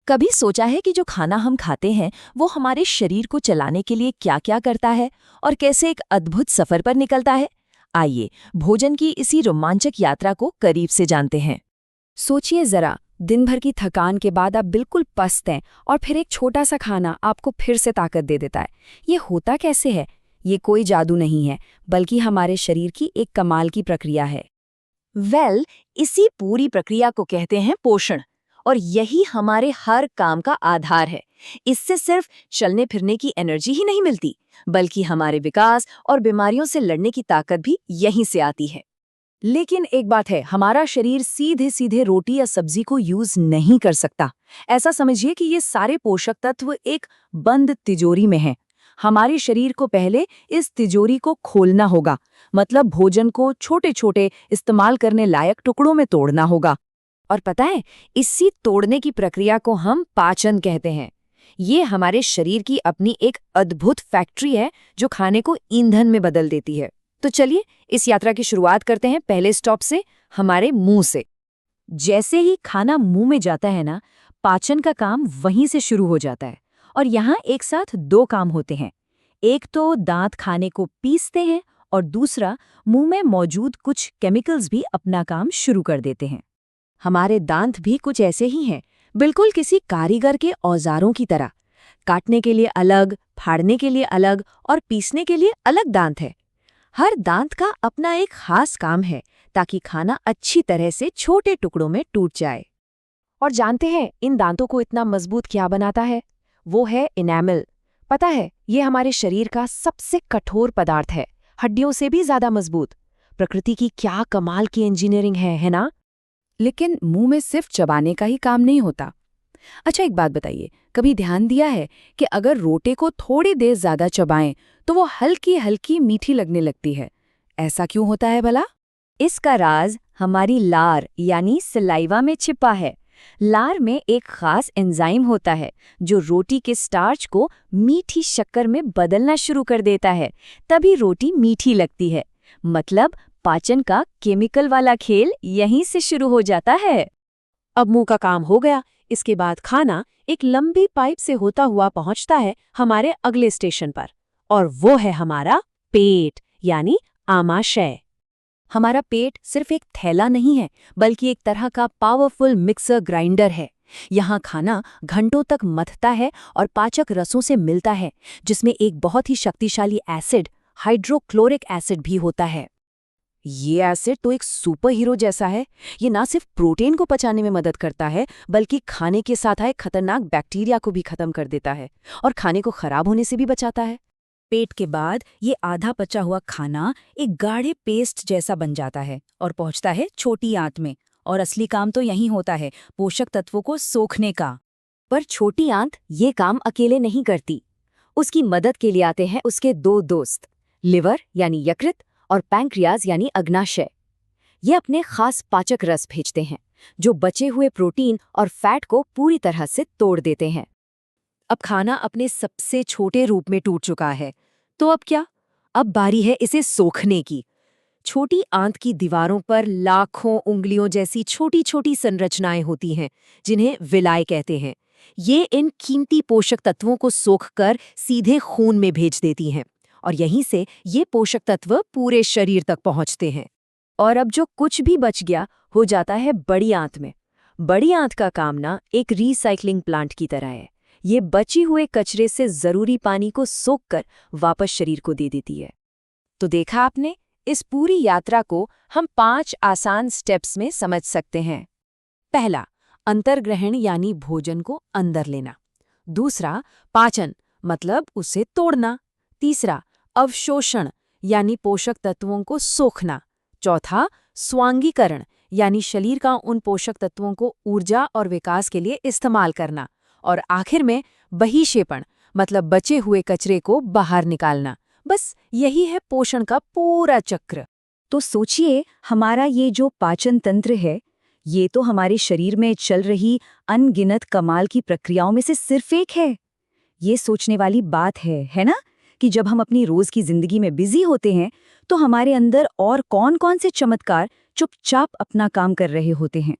कभी सोचा है कि जो खाना हम खाते हैं वो हमारे शरीर को चलाने के लिए क्या-क्या करता है और कैसे एक अद्भुत सफर पर निकलता है? आइए, भोजन की इसी रोमांचक यात्रा को करीब से जानते हैं। सोचिए जरा, दिन भर की थकान के बाद आप बिल्कुल पस्त हैं और फिर एक छोटा सा खाना आपको फिर से ताकत दे देता है। ये होता कैसे है? ये कोई जादू नहीं है, बल्कि हमारे शरीर की एक कमाल की प्रक्रिया है। इसी पूरी प्रक्रिया को कहते हैं पोषण, और यही हमारे हर काम का आधार है। इससे सिर्फ चलने फिरने की एनर्जी ही नहीं मिलती, बल्कि हमारे विकास और बीमारियों से लड़ने की ताकत भी यहीं से आती है। लेकिन एक बात है, हमारा शरीर सीधे सीधे रोटी या सब्जी को यूज नहीं कर सकता। ऐसा समझिए कि ये सारे पोषक तत्व एक बंद तिजोरी में हैं। हमारे शरीर को पहले इस तिजोरी को खोलना होगा, मतलब भोजन को छोटे छोटे इस्तेमाल करने लायक टुकड़ों में तोड़ना होगा। और पता है, इसी तोड़ने की प्रक्रिया को हम पाचन कहते हैं। ये हमारे शरीर की अपनी एक अद्भुत फैक्ट्री है जो खाने को ईंधन में बदल देती है। तो चलिए इस यात्रा की शुरुआत करते हैं पहले स्टॉप से, हमारे मुंह से। जैसे ही खाना मुंह में जाता है ना, पाचन का काम वहीं से शुरू हो जाता है। और यहाँ एक साथ दो काम होते हैं। एक तो दांत खाने को पीसते हैं और दूसरा मुंह में मौजूद कुछ केमिकल्स भी अपना काम शुरू कर देते हैं। हमारे दांत भी कुछ ऐसे ही हैं, बिल्कुल किसी कारीगर के औजारों की तरह। काटने के लिए अलग, फाड़ने के लिए अलग और पीसने के लिए अलग दांत है। हर दांत का अपना एक खास काम है ताकि खाना अच्छी तरह से छोटे टुकड़ों में टूट जाए। और जानते हैं इन दांतों को इतना मजबूत क्या बनाता है? वो है इनेमल। पता है, ये हमारे शरीर का सबसे कठोर पदार्थ है, हड्डियों से भी ज्यादा मजबूत। प्रकृति की क्या कमाल की इंजीनियरिंग है ना? लेकिन मुंह में सिर्फ चबाने का ही काम नहीं होता। अच्छा, एक बात बताइए, कभी ध्यान दिया है कि अगर रोटे को थोड़ी देर ज्यादा चबाएं तो वो हल्की हल्की मीठी लगने लगती है? ऐसा क्यों होता है भला? इसका राज हमारी लार यानी सलाइवा में छिपा है। लार में एक खास एंजाइम होता है जो रोटी के स्टार्च को मीठी शक्कर में बदलना शुरू कर देता है, तभी रोटी मीठी लगती है। मतलब पाचन का केमिकल वाला खेल यहीं से शुरू हो जाता है। अब मुंह का काम हो गया, इसके बाद खाना एक लंबी पाइप से होता हुआ पहुंचता है हमारे अगले स्टेशन पर, और वो है हमारा पेट यानी आमाशय। हमारा पेट सिर्फ एक थैला नहीं है, बल्कि एक तरह का पावरफुल मिक्सर ग्राइंडर है। यहाँ खाना घंटों तक मथता है और पाचक रसों से मिलता है, जिसमें एक बहुत ही शक्तिशाली एसिड हाइड्रोक्लोरिक एसिड भी होता है। ये एसिड तो एक सुपर हीरो जैसा है। ये ना सिर्फ प्रोटीन को पचाने में मदद करता है, बल्कि खाने के साथ आए खतरनाक बैक्टीरिया को भी खत्म कर देता है और खाने को खराब होने से भी बचाता है। पेट के बाद ये आधा पचा हुआ खाना एक गाढ़े पेस्ट जैसा बन जाता है और पहुंचता है छोटी आंत में। और असली काम तो यहीं होता है, पोषक तत्वों को सोखने का। पर छोटी आंत ये काम अकेले नहीं करती। उसकी मदद के लिए आते हैं उसके दो दोस्त, लिवर यानी यकृत और पैंक्रियाज यानी अग्नाशय। ये अपने खास पाचक रस भेजते हैं जो बचे हुए प्रोटीन और फैट को पूरी तरह से तोड़ देते हैं। अब खाना अपने सबसे छोटे रूप में टूट चुका है, तो अब क्या? अब बारी है इसे सोखने की। छोटी आंत की दीवारों पर लाखों उंगलियों जैसी छोटी छोटी संरचनाएं होती हैं, जिन्हें विलाय कहते हैं। ये इन कीमती पोषक तत्वों को सोखकर सीधे खून में भेज देती हैं, और यहीं से ये पोषक तत्व पूरे शरीर तक पहुंचते हैं। और अब जो कुछ भी बच गया हो जाता है बड़ी आंत में। बड़ी आंत का काम ना एक रीसाइक्लिंग प्लांट की तरह है। ये बची हुए कचरे से जरूरी पानी को सोखकर वापस शरीर को दे देती है। तो देखा आपने, इस पूरी यात्रा को हम 5 आसान स्टेप्स में समझ सकते हैं। पहला, अंतर्ग्रहण यानी भोजन को अंदर लेना। दूसरा, पाचन मतलब उसे तोड़ना। तीसरा, अवशोषण यानी पोषक तत्वों को सोखना। चौथा, स्वांगीकरण यानी शरीर का उन पोषक तत्वों को ऊर्जा और विकास के लिए इस्तेमाल करना। और आखिर में बहिक्षेपण मतलब बचे हुए कचरे को बाहर निकालना। बस यही है पोषण का पूरा चक्र। तो सोचिए, हमारा ये जो पाचन तंत्र है, ये तो हमारे शरीर में चल रही अनगिनत कमाल की प्रक्रियाओं में से सिर्फ एक है। ये सोचने वाली बात है ना, कि जब हम अपनी रोज की जिंदगी में बिजी होते हैं तो हमारे अंदर और कौन-कौन से चमत्कार चुपचाप अपना काम कर रहे होते हैं।